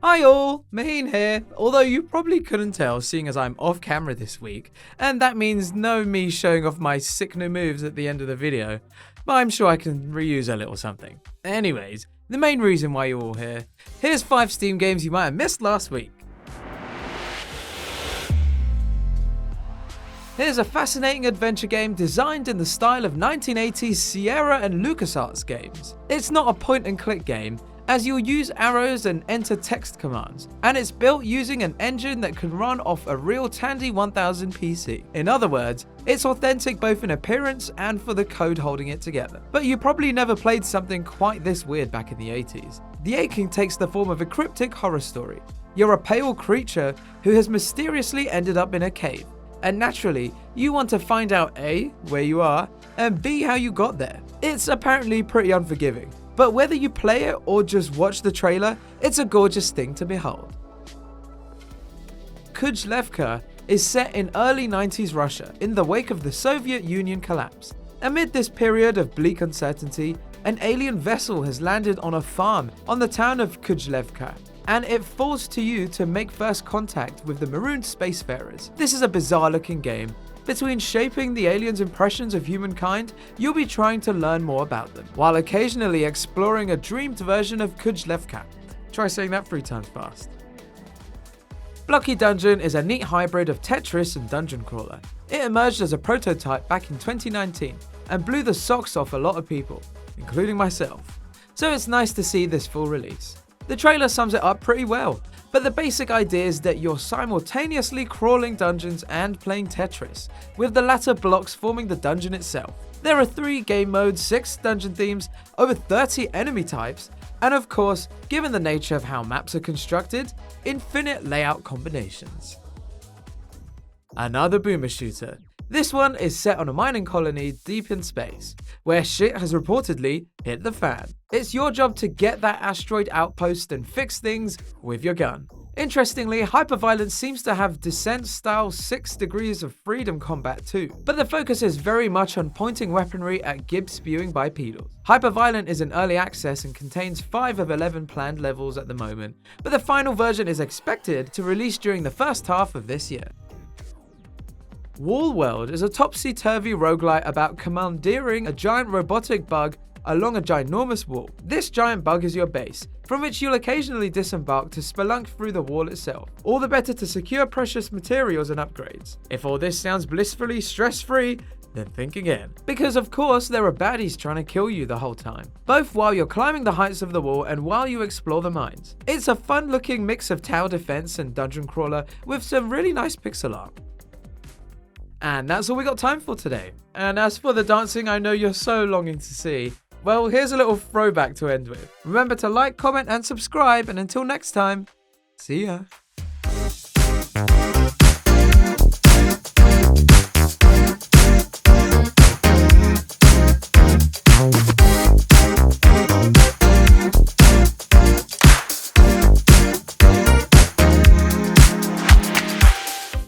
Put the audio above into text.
Hi all, Mahin here, although you probably couldn't tell seeing as I'm off camera this week, and that means no me showing off my sick new moves at the end of the video, but I'm sure I can reuse a little something. Anyways, the main reason why you're all here, here's 5 Steam games you might have missed last week. Here's a fascinating adventure game designed in the style of 1980s Sierra and LucasArts games. It's not a point and click game, as you'll use arrows and enter text commands, and it's built using an engine that can run off a real Tandy 1000 PC. In other words, it's authentic both in appearance and for the code holding it together. But you probably never played something quite this weird back in the 80s. The Aching takes the form of a cryptic horror story. You're a pale creature who has mysteriously ended up in a cave, and naturally, you want to find out A, where you are, and B, how you got there. It's apparently pretty unforgiving. But whether you play it or just watch the trailer, it's a gorgeous thing to behold. Kujlevka is set in early 90s Russia in the wake of the Soviet Union collapse. Amid this period of bleak uncertainty, an alien vessel has landed on a farm on the town of Kujlevka, and it falls to you to make first contact with the marooned spacefarers. This is a bizarre looking game. Between shaping the aliens' impressions of humankind, you'll be trying to learn more about them, while occasionally exploring a dreamed version of Kujlevka. Try saying that 3 times fast. Blocky Dungeon is a neat hybrid of Tetris and dungeon crawler. It emerged as a prototype back in 2019 and blew the socks off a lot of people, including myself. So it's nice to see this full release. The trailer sums it up pretty well, but the basic idea is that you're simultaneously crawling dungeons and playing Tetris, with the latter blocks forming the dungeon itself. There are 3 game modes, 6 dungeon themes, over 30 enemy types, and of course, given the nature of how maps are constructed, infinite layout combinations. Another boomer shooter. This one is set on a mining colony deep in space, where shit has reportedly hit the fan. It's your job to get that asteroid outpost and fix things with your gun. Interestingly, Hyperviolence seems to have Descent-style 6 degrees of freedom combat too, but the focus is very much on pointing weaponry at gib-spewing bipedals. Hyperviolent is in early access and contains 5 of 11 planned levels at the moment, but the final version is expected to release during the first half of this year. Wall World is a topsy-turvy roguelite about commandeering a giant robotic bug along a ginormous wall. This giant bug is your base, from which you'll occasionally disembark to spelunk through the wall itself, all the better to secure precious materials and upgrades. If all this sounds blissfully stress-free, then think again. Because of course there are baddies trying to kill you the whole time, both while you're climbing the heights of the wall and while you explore the mines. It's a fun looking mix of tower defense and dungeon crawler with some really nice pixel art. And that's all we got time for today. And as for the dancing I know you're so longing to see, well, here's a little throwback to end with. Remember to like, comment, and subscribe, and until next time, see ya.